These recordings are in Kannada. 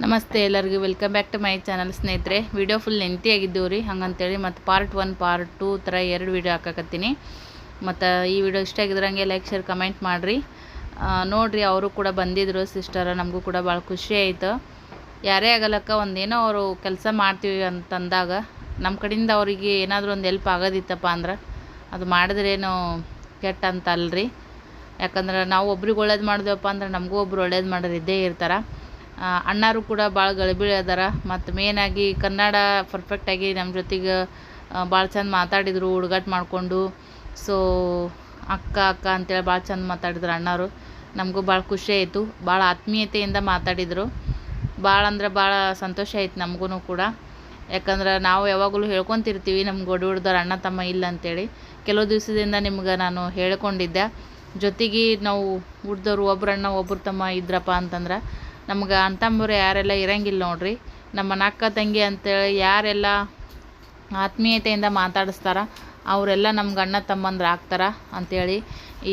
ನಮಸ್ತೆ ಎಲ್ಲರಿಗೂ welcome back to my channel ಸ್ನೇಹಿತರೆ. ವಿಡಿಯೋ ಫುಲ್ ಲೆಂತಿ ಆಗಿದ್ದೀವಿ ರೀ, ಹಂಗಂತೇಳಿ ಮತ್ತು ಪಾರ್ಟ್ 1 ಪಾರ್ಟ್ 2 ಥರ 2 ವಿಡಿಯೋ ಹಾಕಕತ್ತೀನಿ. ಮತ್ತು ಈ ವಿಡಿಯೋ ಇಷ್ಟ ಆಗಿದ್ರಂಗೆ ಲೈಕ್ ಶೇರ್ ಕಮೆಂಟ್ ಮಾಡಿರಿ. ನೋಡಿರಿ, ಅವರು ಕೂಡ ಬಂದಿದ್ದರು ಸಿಸ್ಟರ್. ನಮಗೂ ಕೂಡ ಭಾಳ ಖುಷಿ ಆಯಿತು. ಯಾರೇ ಆಗಲಕ್ಕ ಒಂದೇನೋ ಅವರು ಕೆಲಸ ಮಾಡ್ತೀವಿ ಅಂತಂದಾಗ ನಮ್ಮ ಕಡೆಯಿಂದ ಅವರಿಗೆ ಏನಾದರೂ ಒಂದು ಹೆಲ್ಪ್ ಆಗೋದಿತ್ತಪ್ಪ ಅಂದ್ರೆ ಅದು ಮಾಡಿದ್ರೇನು ಕೆಟ್ಟ ಅಂತ ಅಲ್ರಿ. ಯಾಕಂದ್ರೆ ನಾವು ಒಬ್ರಿಗೆ ಒಳ್ಳೇದು ಮಾಡಿದೆವಪ್ಪ ಅಂದ್ರೆ ನಮಗೂ ಒಬ್ರು ಒಳ್ಳೇದು ಮಾಡೋರು ಇದ್ದೇ ಇರ್ತಾರೆ. ಅಣ್ಣಾರು ಕೂಡ ಭಾಳ ಗಳಿಬಿಳಿ ಅದಾರ. ಮತ್ತು ಮೇನಾಗಿ ಕನ್ನಡ ಪರ್ಫೆಕ್ಟಾಗಿ ನಮ್ಮ ಜೊತೆಗೆ ಭಾಳ ಚಂದ ಮಾತಾಡಿದರು, ಹುಡುಗಾಟ ಮಾಡಿಕೊಂಡು. ಸೊ ಅಕ್ಕ ಅಕ್ಕ ಅಂತೇಳಿ ಭಾಳ ಚಂದ ಮಾತಾಡಿದ್ರು ಅಣ್ಣಾರು. ನಮಗೂ ಭಾಳ ಖುಷಿ ಆಯಿತು. ಭಾಳ ಆತ್ಮೀಯತೆಯಿಂದ ಮಾತಾಡಿದರು. ಭಾಳ ಅಂದ್ರೆ ಭಾಳ ಸಂತೋಷ ಆಯ್ತು ನಮಗೂ ಕೂಡ. ಯಾಕಂದ್ರೆ ನಾವು ಯಾವಾಗಲೂ ಹೇಳ್ಕೊತಿರ್ತೀವಿ ನಮ್ಮ ಗೊಡಹುಡ್ದವ್ರು ಅಣ್ಣ ತಮ್ಮ ಇಲ್ಲ ಅಂತೇಳಿ. ಕೆಲವು ದಿವಸದಿಂದ ನಿಮ್ಗೆ ನಾನು ಹೇಳ್ಕೊಂಡಿದ್ದೆ. ಜೊತೆಗೆ ನಾವು ಹುಡ್ದವ್ರು ಒಬ್ರು ಅಣ್ಣ ಒಬ್ರು ತಮ್ಮ ಇದ್ರಪ್ಪ ಅಂತಂದ್ರೆ ನಮ್ಗೆ ಅಣ್ಣತಮ್ಮರು ಯಾರೆಲ್ಲ ಇರಂಗಿಲ್ಲ ನೋಡ್ರಿ. ನಮ್ಮ ಅಕ್ಕ ತಂಗಿ ಅಂತೇಳಿ ಯಾರೆಲ್ಲ ಆತ್ಮೀಯತೆಯಿಂದ ಮಾತಾಡಿಸ್ತಾರ ಅವರೆಲ್ಲ ನಮ್ಗೆ ಅಣ್ಣ ತಮ್ಮಂದ್ರೆ ಆಗ್ತಾರ ಅಂಥೇಳಿ.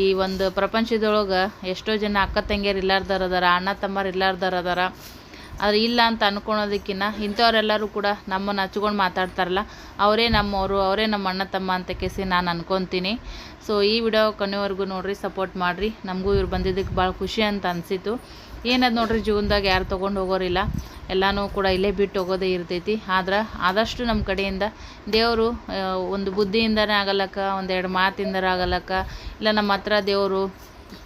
ಈ ಒಂದು ಪ್ರಪಂಚದೊಳಗೆ ಎಷ್ಟೋ ಜನ ಅಕ್ಕ ತಂಗಿಯರು ಇಲ್ಲಾರ್ದವ್ರು ಅದಾರ, ಅಣ್ಣ ತಮ್ಮರು ಇಲ್ಲಾರ್ದವ್ರು ಅದಾರ. ಆದರೆ ಇಲ್ಲ ಅಂತ ಅಂದ್ಕೊಳೋದಕ್ಕಿಂತ ಇಂಥವರೆಲ್ಲರೂ ಕೂಡ ನಮ್ಮನ್ನು ಹಚ್ಕೊಂಡು ಮಾತಾಡ್ತಾರಲ್ಲ ಅವರೇ ನಮ್ಮವರು, ಅವರೇ ನಮ್ಮ ಅಣ್ಣ ತಮ್ಮ ಅಂತ ಕೇಸಿ ನಾನು ಅನ್ಕೊತೀನಿ. ಸೊ ಈ ವಿಡಿಯೋ ಕೊನೆವರೆಗೂ ನೋಡಿರಿ, ಸಪೋರ್ಟ್ ಮಾಡಿರಿ. ನಮಗೂ ಇವ್ರು ಬಂದಿದ್ದಕ್ಕೆ ಭಾಳ ಖುಷಿ ಅಂತ ಅನಿಸಿತು. ಏನದು ನೋಡ್ರಿ, ಜೀವನದಾಗ ಯಾರು ತೊಗೊಂಡು ಹೋಗೋರಿಲ್ಲ, ಎಲ್ಲನೂ ಕೂಡ ಇಲ್ಲೇ ಬಿಟ್ಟು ಹೋಗೋದೇ ಇರ್ತೈತಿ. ಆದ್ರೆ ಆದಷ್ಟು ನಮ್ಮ ಕಡೆಯಿಂದ ದೇವರು ಒಂದು ಬುದ್ಧಿಯಿಂದನೇ ಆಗಲಕ್ಕ, ಒಂದೆರಡು ಮಾತಿಂದರ ಆಗಲಕ್ಕ, ಇಲ್ಲ ನಮ್ಮ ಹತ್ರ ದೇವರು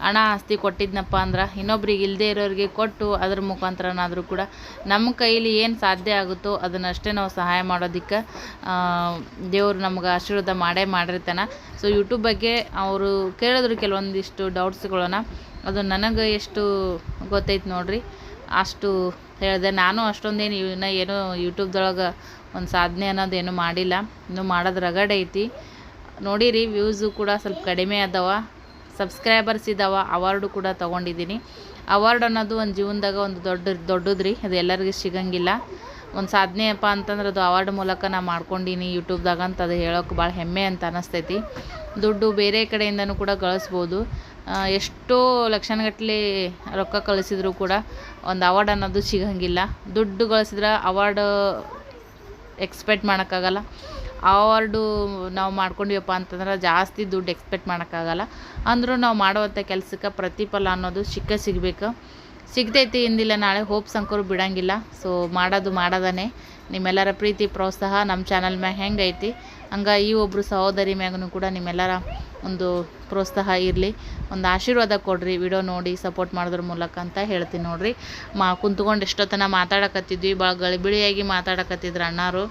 ಹಣ ಆಸ್ತಿ ಕೊಟ್ಟಿದ್ನಪ್ಪ ಅಂದ್ರೆ ಇನ್ನೊಬ್ರಿಗೆ ಇಲ್ಲದೆ ಇರೋರಿಗೆ ಕೊಟ್ಟು ಅದ್ರ ಮುಖಾಂತರನಾದರೂ ಕೂಡ ನಮ್ಮ ಕೈಲಿ ಏನು ಸಾಧ್ಯ ಆಗುತ್ತೋ ಅದನ್ನಷ್ಟೇ ನಾವು ಸಹಾಯ ಮಾಡೋದಕ್ಕೆ ದೇವರು ನಮ್ಗೆ ಆಶೀರ್ವಾದ ಮಾಡಿರ್ತಾನೆ. ಸೊ ಯೂಟ್ಯೂಬ್ ಬಗ್ಗೆ ಅವರು ಕೇಳಿದ್ರು ಕೆಲವೊಂದಿಷ್ಟು ಡೌಟ್ಸ್ಗಳನ್ನ. ಅದು ನನಗೆ ಎಷ್ಟು ಗೊತ್ತೈತೆ ನೋಡ್ರಿ ಅಷ್ಟು ಹೇಳಿದೆ. ನಾನು ಅಷ್ಟೊಂದೇನು ಏನೋ ಯೂಟ್ಯೂಬ್ದೊಳಗೆ ಒಂದು ಸಾಧನೆ ಅನ್ನೋದೇನು ಮಾಡಿಲ್ಲ, ಇನ್ನೂ ಮಾಡೋದು ರಗಡ್ ಐತಿ. ನೋಡಿರಿ, ವ್ಯೂಸು ಕೂಡ ಸ್ವಲ್ಪ ಕಡಿಮೆ ಅದಾವ, ಸಬ್ಸ್ಕ್ರೈಬರ್ಸ್ ಇದ್ದಾವೆ, ಅವಾರ್ಡು ಕೂಡ ತೊಗೊಂಡಿದ್ದೀನಿ. ಅವಾರ್ಡ್ ಅನ್ನೋದು ಒಂದು ಜೀವನದಾಗ ಒಂದು ದೊಡ್ಡದ್ರಿ, ಅದು ಎಲ್ಲರಿಗೂ ಸಿಗಂಗಿಲ್ಲ. ಒಂದು ಸಾಧನೆಯಪ್ಪ ಅಂತಂದ್ರೆ ಅದು ಅವಾರ್ಡ್ ಮೂಲಕ ನಾನು ಮಾಡ್ಕೊಂಡೀನಿ ಯೂಟ್ಯೂಬ್ದಾಗ ಅಂತ ಅದು ಹೇಳೋಕೆ ಭಾಳ ಹೆಮ್ಮೆ ಅಂತ ಅನ್ನಿಸ್ತೈತಿ. ದುಡ್ಡು ಬೇರೆ ಕಡೆಯಿಂದನೂ ಕೂಡ ಗಳಿಸ್ಬೋದು. ಎಷ್ಟೋ ಲಕ್ಷಣಗಟ್ಟಲೆ ರೊಕ್ಕ ಕಳಿಸಿದ್ರು ಕೂಡ ಒಂದು ಅವಾರ್ಡ್ ಅನ್ನೋದು ಸಿಗಂಗಿಲ್ಲ. ದುಡ್ಡು ಗಳಿಸಿದ್ರೆ ಅವಾರ್ಡ್ ಎಕ್ಸ್ಪೆಕ್ಟ್ ಮಾಡೋಕ್ಕಾಗಲ್ಲ. ಅವಾರ್ಡು ನಾವು ಮಾಡ್ಕೊಂಡಿವಪ್ಪ ಅಂತಂದ್ರೆ ಜಾಸ್ತಿ ದುಡ್ಡು ಎಕ್ಸ್ಪೆಕ್ಟ್ ಮಾಡೋಕ್ಕಾಗಲ್ಲ. ಅಂದರೂ ನಾವು ಮಾಡುವಂಥ ಕೆಲಸಕ್ಕೆ ಪ್ರತಿಫಲ ಅನ್ನೋದು ಸಿಗಬೇಕು. ಸಿಗ್ತೈತಿ ಇಂದಿಲ್ಲ ನಾಳೆ, ಹೋಪ್ಸ್ ಅಂಕರು ಬಿಡೋಂಗಿಲ್ಲ. ಸೊ ಮಾಡೋದನೇ. ನಿಮ್ಮೆಲ್ಲರ ಪ್ರೀತಿ ಪ್ರೋತ್ಸಾಹ ನಮ್ಮ ಚಾನಲ್ ಮ್ಯಾಗ ಹೆಂಗೈತಿ ಹಂಗೆ ಈ ಒಬ್ಬರು ಸಹೋದರಿ ಮ್ಯಾಗೂ ಕೂಡ ನಿಮ್ಮೆಲ್ಲರ ಒಂದು ಪ್ರೋತ್ಸಾಹ ಇರಲಿ, ಒಂದು ಆಶೀರ್ವಾದ ಕೊಡಿರಿ ವಿಡಿಯೋ ನೋಡಿ ಸಪೋರ್ಟ್ ಮಾಡೋದ್ರ ಮೂಲಕ ಅಂತ ಹೇಳ್ತೀನಿ. ನೋಡಿರಿ, ಕುಂತ್ಕೊಂಡು ಎಷ್ಟೊತ್ತನ ಮಾತಾಡಕತ್ತಿದ್ವಿ, ಭಾಳ ಗಳಿಬಿಳಿಯಾಗಿ ಮಾತಾಡಕತ್ತಿದ್ರು ಅಣ್ಣಾರು.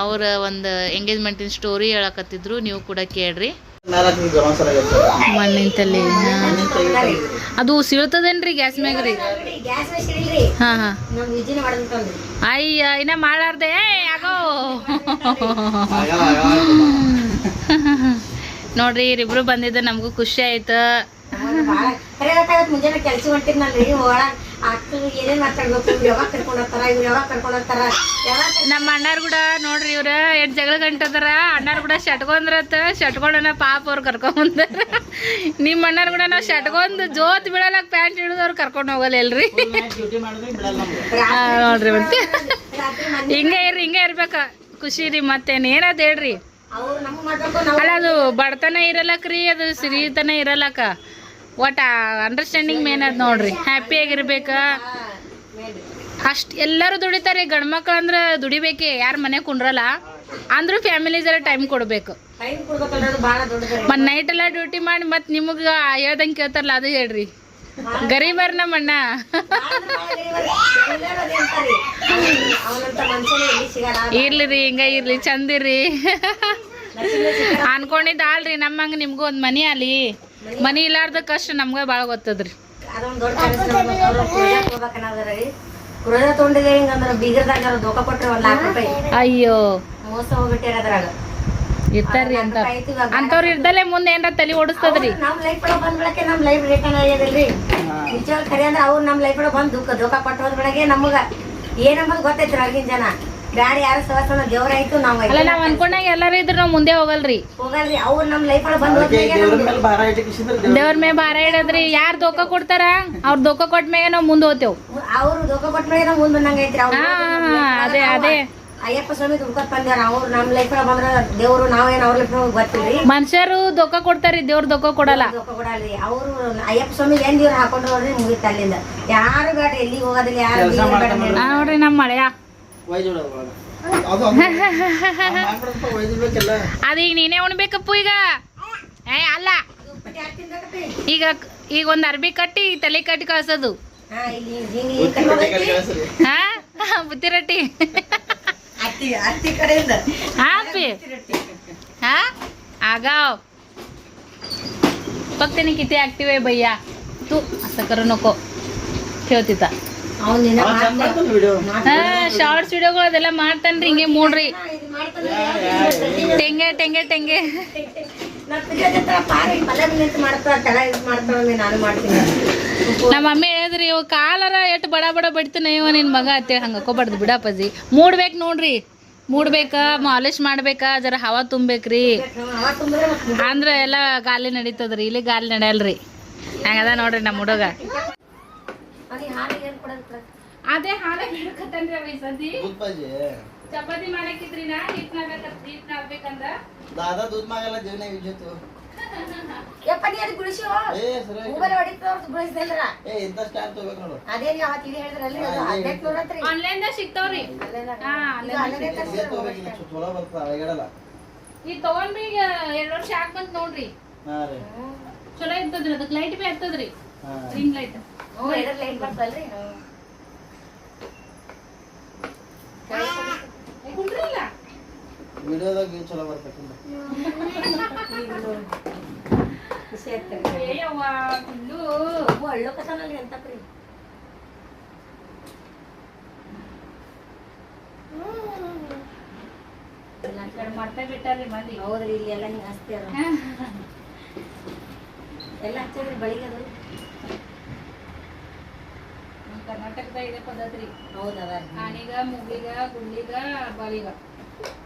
ಅವ್ರ ಒಂದು ಎಂಗೇಜ್ಮೆಂಟಿನ ಸ್ಟೋರಿ ಹೇಳಕತ್ತಿದ್ರು, ನೀವು ಕೂಡ ಕೇಳ್ರಿ. ಮಣ್ಣಿಂತಲ್ಲಿ ಅದು ಸಿಳ್ತದೇನ್ರಿ ಗ್ಯಾಸ್ ಮ್ಯಾಗ ರೀ? ಹಾಂ ಹಾಂ. ಅಯ್ಯ ಇನ್ನ ಮಾಡಾರ್ದೆ ಆಗೋ. ನೋಡ್ರಿ, ಇವ್ರಿಬ್ರು ಬಂದಿದ್ದ ನಮಗೂ ಖುಷಿ ಆಯ್ತು. ಮುಂಜಾನೆ ಕೆಲ್ಸ ಹೊಂಟಿದ್ನಲ್ರಿ, ನಮ್ಮ ಅಣ್ಣಾರು ಕೂಡ ನೋಡ್ರಿ, ಇವ್ರ ಎಷ್ಟು ಜಗಳ ಗಂಟದಾರ. ಅಣ್ಣಾರು ಕೂಡ ಶಟ್ಕೊಂಡ್ರತ್ತ, ಶಟ್ಕೊಂಡನ ಪಾಪ ಅವ್ರು ಕರ್ಕೊಂಬಂದಾರ. ನಿಮ್ಮ ಅಣ್ಣಾರು ಕೂಡ ನಾವು ಶಟ್ಕೊಂಡ್ ಜೋತ್ ಬೀಳಲಕ್ ಪ್ಯಾಂಟ್ ಹಿಡಿದವ್ರು ಕರ್ಕೊಂಡು ಹೋಗಲ್ಲ ಎಲ್ರಿ. ನೋಡ್ರಿ, ಮತ್ತೆ ಹಿಂಗೆ ಇರ್ಬೇಕ ಖುಷಿ ರೀ. ಮತ್ತೇನು ಏನದು ಹೇಳ್ರಿ. ಅಲ್ಲ, ಅದು ಬಡತನ ಇರಲಕ್ರಿ, ಅದು ಸಿರಿತನ ಇರಲಕ್ಕ, ಒಟ್ಟು ಅಂಡರ್ಸ್ಟ್ಯಾಂಡಿಂಗ್ ಮೇನ್ ಅದು ನೋಡ್ರಿ. ಹ್ಯಾಪಿಯಾಗಿರ್ಬೇಕ ಅಷ್ಟು. ಎಲ್ಲರೂ ದುಡಿತಾರೆ, ಗಂಡು ಮಕ್ಳು ಅಂದ್ರೆ ದುಡಿಬೇಕೆ, ಯಾರು ಮನೆ ಕುಂಡ್ರಲ್ಲ. ಅಂದ್ರೂ ಫ್ಯಾಮಿಲಿ ಜರ ಟೈಮ್ ಕೊಡಬೇಕು. ಮತ್ತು ನೈಟೆಲ್ಲ ಡ್ಯೂಟಿ ಮಾಡಿ ಮತ್ತು ನಿಮಗೆ ಹೇಳ್ದಂಗೆ ಕೇಳ್ತಾರಲ್ಲ ಅದು ಹೇಳ್ರಿ. ಗರೀಬರ್ ನಮ್ಮ ಅಣ್ಣ. ಇರ್ಲಿ ರೀ, ಹಿಂಗ ಇರ್ಲಿ, ಚಂದಿರ್ರಿ. ಅನ್ಕೊಂಡಿದ್ದ ಅಲ್ರಿ ನಮ್ಮಂಗೆ ನಿಮ್ಗೂ ಒಂದು ಮನಿ ಅಲ್ಲಿ. ಮನಿ ಇಲ್ಲಾರ್ದ ಕಷ್ಟ ನಮ್ಗೆ ಭಾಳ ಗೊತ್ತದ್ರಿ. ಅಯ್ಯೋ ಇರ್ತಾರ್ರಿ ಅಂತವ್ರು ಇರ್ದಲ್ಲೇ ಮುಂದೆ ಏನಾರ ತಲೆ ಓಡಿಸ್ತದ್ರಿ. ಅವ್ರು ನಮ್ಮ ಲೈಫ್ ಬಂದು ಧೋಕಾ ಕೊಟ್ಟು ಹೋದ್ ಬೆಳಗ್ಗೆ ನಮ್ಗೆ ಏನಂಬುದು ಗೊತ್ತೈತ್ರಿ. ಆಗಿನ ಜನ ಬ್ಯಾಡ ಯಾರು ಸವಾಸನ ದೇವ್ರ ಆಯ್ತು ನಾವ್ ಅಲ್ಲ ನಾವ್ ಅನ್ಕೊಂಡಾಗ ಎಲ್ಲಾರು ಇದ್ರು ನಾವ್ ಮುಂದೆ ಹೋಗಲ್ರಿ ಅವ್ರು ನಮ್ ಲೈಫ್ ಒಳಗ್ ಬಂದ್ ದೇವ್ರ ಮೇಲೆ ಭಾರ ಇಡದ್ರಿ ಯಾರ್ ದೋಖ ಕೊಡ್ತಾರ ಅವ್ರ ದೋಖ ಕೊಟ್ಮ್ಯಾಗ ನಾವ್ ಮುಂದೆ ಹೋಗ್ತೇವ್ ಅವ್ರು ದೋಖ ಕೊಟ್ಮೇಲೆ ನಾವ್ ಮುಂದ್ ಬಂದಂಗ ಐತ್ರಿ ಅದೇ ಅದೇ ಅಯ್ಯಪ್ಪ ಸ್ವಾಮಿ ದುಡ್ಕೊತ್ ಬಂದಾರ ಅವ್ರು ನಮ್ ಲೈಫ್ ಒಳಗ್ ಬಂದ್ರ ದೇವ್ರು ನಾವೇನ್ ಅವ್ರ ಲೈಫ್ ಗೊತ್ತಿಲ್ರಿ ಮನುಷ್ಯರು ದೋಖ ಕೊಡ್ತಾರಿ ದೇವ್ರ ದೋಖ ಕೊಡಲ್ಲ ದೋಖ ಕೊಡಲ್ರಿ ಅವ್ರು ಅಯ್ಯಪ್ಪ ಸ್ವಾಮಿ ಏನ್ ದೇವ್ರ ಹಾಕೊಂಡ್ರು ನೋಡ್ರಿ ಮುಗಿತ ಅಲ್ಲಿಂದ ಯಾರು ಬೇಡ ಎಲ್ಲಿಗೆ ಹೋಗೋದಿಲ್ಲ ಯಾರು ನೋಡ್ರಿ ನಮ್ಮ ಮಳೆಯ ಅದೀಗ ನೀನೇ ಉಣ್ಬೇಕಪ್ಪು ಈಗ ಅಲ್ಲ ಈಗ ಈಗ ಒಂದ್ ಅರ್ಬಿ ಕಟ್ಟಿ ತಲೆ ಕಟ್ಟಿ ಕಳ್ಸೋದು ಬುತ್ತಿ ರೊಟ್ಟಿ आगाव फक्त त्यांनी किती ऍक्टिव्ह आहे भैया तू असं करू नको ठेव तिथं ಶಾರ್ಟ್ಸ್ ವಿಡಿಯೋಗಳು ಅದೆಲ್ಲ ಮಾಡ್ತಾನ್ರಿ ಹಿಂಗೆ ಮೂಡ್ರಿ ಟೆಂಗೆ ಟೆಂಗೆ ಟೆಂಗೆ ನಮ್ಮ ಮಮ್ಮಿ ಹೇಳಿದ್ರಿ ಇವ ಕಾಲರ ಎಷ್ಟು ಬಡ ಬಡ ಬಡಿತಾನ ಇವ ನಿನ್ ಮಗ ಅಂತೇಳಿ ಹಂಗ ಹಾಕೋಬಾರ್ದು ಬಿಡಪ್ಪಾಜಿ ಮೂಡ್ಬೇಕು ನೋಡ್ರಿ ಮೂಡ್ಬೇಕ ಮಾಲಿಶ್ ಮಾಡ್ಬೇಕ ಜರ ಹವಾ ತುಂಬೇಕ್ರಿ ಅಂದ್ರ ಎಲ್ಲ ಗಾಲಿ ನಡೀತದ್ರಿ ಇಲ್ಲಿ ಗಾಲಿ ನಡೆಯಲ್ರಿ ಹಂಗದ ನೋಡ್ರಿ ನಮ್ಮ ಹುಡುಗ ಅದೇ ಹಾಲೆ ಬೇಕತ್ತನ್ರಿ ಅವ ಈ ಸತಿ ಚಪಾತಿ ಮಾಡಕ್ಕಿದ್ರಿ ನಾ ಹಿಟ್ ನಾಗ್ಬೇಕಂದ್ರ दादा दूध मागायला देऊ नाही विचारतो ಯಪ್ಪನಿ ಅದು ಗುಳಿಸಿ ಮೊಬೈಲ್ ಹೊಡಿತವ್ರು ಗುಳಿಸ್ದಲ್ರ ಇಂತ ಸ್ಟ್ಯಾಂಡ್ ತಗೋಬೇಕು ನೋಡು ಅದೇ ನೀವು ಅವತ್ತು ಇದು ಹೇಳಿದ್ರಲ್ರಿ ಅದು 1800 ಅಂತ್ರಿ ಆನ್ಲೈನ್ ದಾಗ ಸಿಗ್ತಾವ್ರಿ ಹಾ ಆನ್ಲೈನ್ ಚಲೋ ಬರ್ತದ ಅಳಗಡಲ್ಲ ಈ ತಗೊಂಡ್ರಿ ಈಗ 2 ವರ್ಷ ಆಗ್ ಬಂತ ನೋಡ್ರಿ ಹಾ ರೀ ಚಲೋ ಇರ್ತದ್ರಿ ಅದಕ್ಕೆ ಲೈಟ್ ಬಿ ಹತ್ತದ್ರಿ ರಿಂಗ್ ಲೈಟ್ ಎದ್ರ ಲೈಟ್ ಬರ್ತಲ್ರಿ ಕುಂಡ್ರಿಲ್ಲ ವಿಡಿಯೋದಾಗ ನೀವು ಚಲೋ ಬರ್ಬೇಕಿಲ್ಲ ಖುಷಿ ಆಗ್ತದೆ ಅಯ್ಯವ್ವ ಫುಲ್ಲು ಒಳ್ಳೋಕತನಲ್ಲಿ ಎಂತಕ್ರಿ ಮಾಡ್ತಾ ಬಿಟ್ಟಾರಿ ಮಂದಿ ಹೌದ್ರಿ ಇಲ್ಲಿ ಎಲ್ಲ ಹಿಂಗ ಹಚ್ತಾರ ಎಲ್ಲ ಹಚ್ಚದ್ರಿ ಬಳಿಗೆ ಅದು ಕರ್ನಾಟಕದಾಗ ಇದೆ ಪದ್ಧತಿ ಹೌದದ ಆನಿಗ ಮೂಗಿಗ ಗುಳ್ಳಿಗ ಬಾಳಿಗ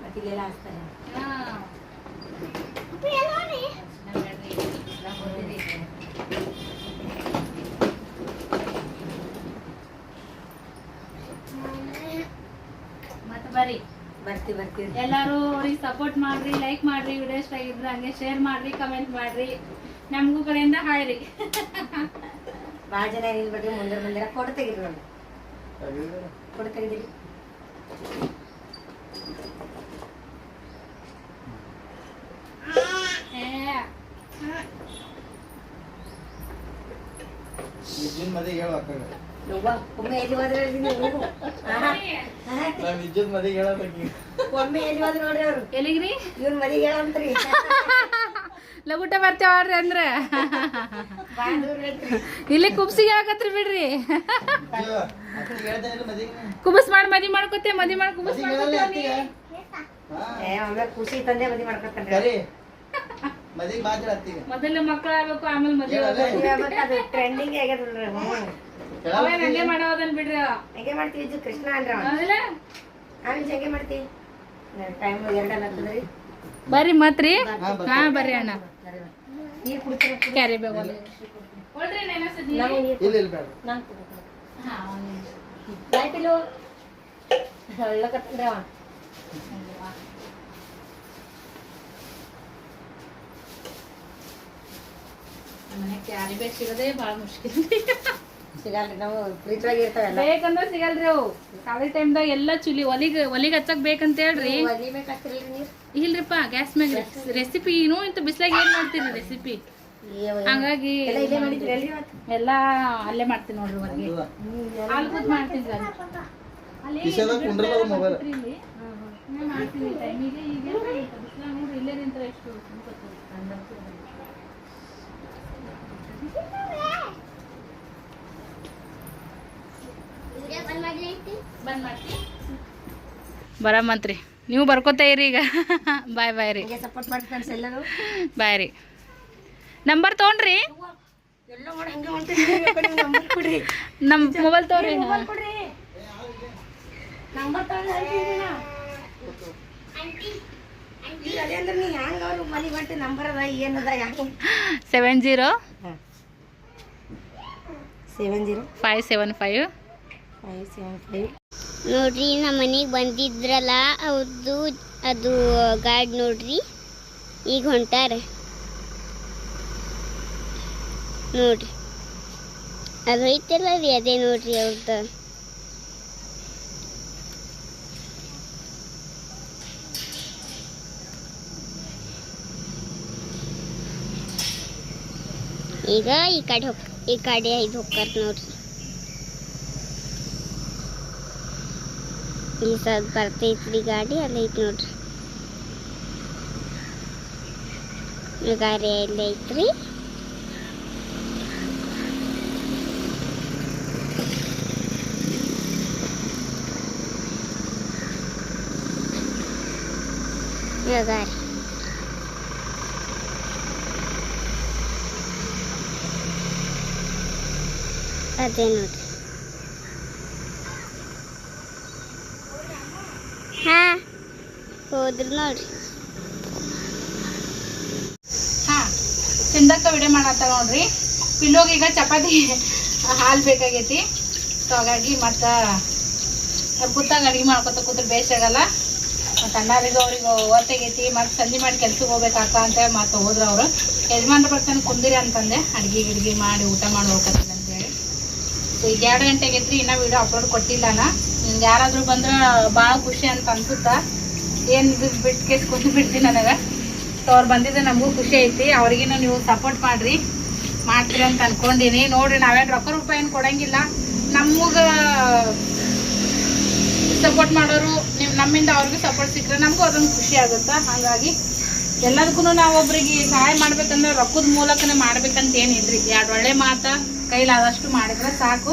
ಮತ್ತೆ ಇಲ್ಲೆಲ್ಲ ಹಚ್ತಾರೆ ಮತ್ತೆ ಬರ್ರಿ ಬರ್ತೀವಿ ಎಲ್ಲಾರು ಅವ್ರಿಗೆ ಸಪೋರ್ಟ್ ಮಾಡ್ರಿ ಲೈಕ್ ಮಾಡ್ರಿ ವಿಡಿಯೋ ಇಷ್ಟ ಆಗಿದ್ರೆ ಹಂಗೆ ಶೇರ್ ಮಾಡ್ರಿ ಕಮೆಂಟ್ ಮಾಡ್ರಿ ನಮಗೂ ಕಡೆಯಿಂದ ಹಾಯ್ ರೀ ಭಾಳ ಜನ ನಿಲ್ಬೇಡ್ರಿ ಮುಂದೆ ಫೋಟೋ ತೆಗಿರಿ ನೋಡಿ ಫೋಟೋ ತೆಗಿದಿರಿ ವಿದ್ಯುತ್ ಮದುವೆ ಹೇಳು ಅಕ್ಕಗ ಒಮ್ಮೆ ಎಲ್ಲಿ ಹೋದ್ರೆ ವಿದ್ಯುತ್ ಮದುವೆ ಹೇಳಬೇಕು ಒಮ್ಮೆ ಎಲ್ಲಿ ಹೋದ್ರೆ ನೋಡ್ರಿ ಅವ್ರು ಎಲ್ಲಿಗ್ರಿ ಇವ್ನ ಮದಿಗೆ ಹೇಳಂತ್ರಿ ಲಗುಟ ಬರ್ತೇವ್ರಿ ಅಂದ್ರ ಇಲ್ಲಿ ಕುಬ್ಸಿಗೆ ಆಗತ್ರಿ ಬಿಡ್ರಿ ಕುಬಸ್ ಮಾಡಿ ಮದಿ ಮಾಡ್ಕೊತೆ ಮದಿ ಮಾಡಿ ಕುಬಸ್ ಒಮ್ಮೆ ಖುಷಿ ತಂದೆ ಮದಿ ಮಾಡ್ಕೊತಾನೆ ಮದುವೆ ಮಾತ್ರ ಹತ್ತಿಗೆ ಮೊದಲು ಮಕ್ಕಳು ಆಗ್ಬೇಕು ಆಮೇಲೆ ಮದುವೆ ಅದು ಟ್ರೆಂಡಿಂಗ್ ಆಗ್ಯದ್ರಿ ಅವೇನ್ ಹಂಗೆ ಮಾಡೋದನ್ ಬಿಡ್ರಿ ಹೆಂಗೆ ಮಾಡ್ತೀವಿ ಇದು ಕೃಷ್ಣ ಅಂದ್ರ ಆಮೇಲೆ ಹೆಂಗೆ ಮಾಡ್ತೀವಿ ಟೈಮ್ 2 ಆಗ್ತದ್ರಿ ಬರ್ರಿ ಮತ್ರಿ ಹಾ ಬರ್ರಿ ಅಣ್ಣ ನೀರು ಕುಡ್ತೀರ ಕ್ಯಾರಿ ಬ್ಯಾಗ್ ಒಳ್ರಿ ನೆನಸದಿ ಇಲ್ಲ ಬೇಡ ನಾನು ಹಾ ಲೈಟಿಲು ಒಳ್ಳಕತ್ತಂದ್ರೆ ಅವ ಮನೆ ಕ್ಯಾರಿ ಬ್ಯಾಗ್ ಸಿಗದೆ ಭಾಳ ಮುಷ್ಕಿಲ್ ಸಿಗಲ್ರಿ ನಾವು ಫ್ರಿಜ್ ಒಳಗೆ ಇರ್ತಾವೆಲ್ಲ ಬೇಕಂದ್ರ ಸಿಗಲ್ರಿ ಅವು ಖಾಲಿ ಟೈಮ್ದಾಗ ಎಲ್ಲ ಚುಲಿ ಒಲಿಗೆ ಹಚ್ಚಕ್ ಬೇಕಂತ ಹೇಳ್ರಿ ಒಲಿ ಬೇಕಾಗ್ತಿರಲ್ರಿ ನೀರು ಇಲ್ರಿಪ್ಪ ಗ್ಯಾಸ್ ಮ್ಯಾಗ ರೆಸಿಪಿ ಇಂತ ಬಿಸ್ಲಾಗ ಏನ್ ಮಾಡ್ತೀರಿ ರೆಸಿಪಿ ಹಂಗಾಗಿ ಇಲ್ಲೇ ಮಾಡಿದ್ರಿ ಎಲ್ರಿ ಎಲ್ಲ ಅಲ್ಲೇ ಮಾಡ್ತೀನಿ ನೋಡ್ರಿ ಹೊರಗೆ ಹಾಲು ಕೂತ್ ಮಾಡ್ತೀನಿ ಮೊಬೈಲ್ ಮಾಡ್ತೀನಿ ಟೈಮಿಗೆ ಈಗ ಬಿಸ್ಲಾಗ ನೋಡ್ರಿ ಇಲ್ಲೇ ನಿಂತರ ಎಷ್ಟು ಬಂದ್ ಮಾಡ್ತೀನಿ ಬರಮಂತ್ರಿ ನೀವು ಬರ್ಕೋತಾ ಇರಿ ಈಗ ಬಾಯ್ ಬಾಯ್ ರೀ ಸಪೋರ್ಟ್ ಮಾಡಿ ಫ್ರೆಂಡ್ಸ್ ಎಲ್ಲರೂ ಬಾಯ್ ರೀ ನಂಬರ್ ತೊಗೊಂಡ್ರಿ ಎಲ್ಲ ಮಾಡಿ ಹಂಗೆ ಹೊಂಟಿದ್ರಿ ನಂಬರ್ ಕೊಡ್ರಿ ನಮ್ಮ ಮೊಬೈಲ್ ತೊಗೊರಿ ಮೊಬೈಲ್ ಕೊಡ್ರಿ ನಂಬರ್ ತಗೊಂಡು ಹೇಳ್ತೀನಿ ಅದೇ ಅಂದ್ರೆ ನೀ ಹೆಂಗ ಅವ್ರು ಮನೆ ಗಂಟೆ ನಂಬರ್ ಅದ ಏನದ ಯಾಕೆ 70 70 575 575 ನೋಡ್ರಿ ನಮ್ಮ ಮನೆಗೆ ಬಂದಿದ್ರಲ್ಲ ಅವ್ರದ್ದು ಅದು ಗಾಡಿ ನೋಡ್ರಿ ಈಗ ಹೊಂಟಾರೆ ನೋಡ್ರಿ ಅದು ಐತಲ್ಲ ರೀ ಅದೇ ನೋಡ್ರಿ ಅವ್ರದ್ದು ಈಗ ಈ ಕಡೆ ಐದು ಹೋಗ್ತಾರ ನೋಡ್ರಿ ಈ ಸದ್ ಬರ್ತೈತ್ರಿ ಗಾಡಿ ಅಲ್ಲಿ ಐತಿ ನೋಡ್ರಿ ಗಾಡಿ ಅಲ್ಲಿ ಐತ್ರಿ ಗಾಡಿ ಅದೇ ನೋಡ್ರಿ ಹಾ ಹೋದ್ರು ನೋಡ್ರಿ ಹಾಂ ಸಿಂಧಕ್ಕ ವಿಡಿಯೋ ಮಾಡತ್ತಾರ ನೋಡ್ರಿ ಪಿಲ್ಲೋಗಿ ಈಗ ಚಪಾತಿ ಹಾಲು ಬೇಕಾಗೈತಿ ಸೊ ಹಾಗಾಗಿ ಮತ್ತು ಕೂತಾಗ ಅಡುಗೆ ಮಾಡ್ಕೊತ ಕೂತ್ರೆ ಬೇಸಾಗಲ್ಲ ಮತ್ತು ಅಣ್ಣಾರಿಗೂ ಅವ್ರಿಗೆ ಓದ್ತಾಗೈತಿ ಮತ್ತು ಸಂಜೆ ಮಾಡಿ ಕೆಲ್ಸಕ್ಕೆ ಹೋಗ್ಬೇಕಾಕ ಅಂತೇಳಿ ಮತ್ತು ಹೋದ್ರು ಅವರು ಯಜಮಾನ್ರು ಬರ್ತಾನೆ ಕುಂದಿರಿ ಅಂತಂದೆ ಅಡುಗೆ ಮಾಡಿ ಊಟ ಮಾಡಿ ಹೋಗ್ಕತ್ತಿಲ್ಲ ಅಂತೇಳಿ ಸೊ ಈಗ 2 ಗಂಟೆಗೆ ಐತ್ರಿ ಇನ್ನೂ ವಿಡಿಯೋ ಅಪ್ಲೋಡ್ ಕೊಟ್ಟಿಲ್ಲ ನಿಮ್ಗೆ ಯಾರಾದರೂ ಬಂದ್ರೆ ಭಾಳ ಖುಷಿ ಅಂತ ಅನ್ಸುತ್ತಾ ಏನು ಇದು ಬಿಟ್ಟು ಕೇಸ್ ಕುಂತು ಬಿಡ್ತೀನಿ ನನಗೆ ಸೊ ಅವ್ರು ಬಂದಿದ್ದೆ ನಮಗೂ ಖುಷಿ ಐತಿ ಅವ್ರಿಗೇನು ನೀವು ಸಪೋರ್ಟ್ ಮಾಡಿರಿ ಮಾಡ್ತೀರಿ ಅಂತ ಅನ್ಕೊಂಡೀನಿ ನೋಡಿರಿ ನಾವೇನು ರೊಕ್ಕ ರೂಪಾಯಿ ಏನು ಕೊಡಂಗಿಲ್ಲ ನಮಗೆ ಸಪೋರ್ಟ್ ಮಾಡೋರು ನೀವು ನಮ್ಮಿಂದ ಅವ್ರಿಗೂ ಸಪೋರ್ಟ್ ಸಿಕ್ಕರೆ ನಮಗೂ ಅದೊಂದು ಖುಷಿ ಆಗುತ್ತೆ ಹಾಗಾಗಿ ಎಲ್ಲದಕ್ಕೂ ನಾವು ಒಬ್ರಿಗೆ ಸಹಾಯ ಮಾಡ್ಬೇಕಂದ್ರೆ ರೊಕ್ಕದ ಮೂಲಕನೇ ಮಾಡ್ಬೇಕಂತ ಏನಿಲ್ರಿ 2 ಒಳ್ಳೆ ಮಾತು ಕೈಲಾದಷ್ಟು ಮಾಡಿದ್ರೆ ಸಾಕು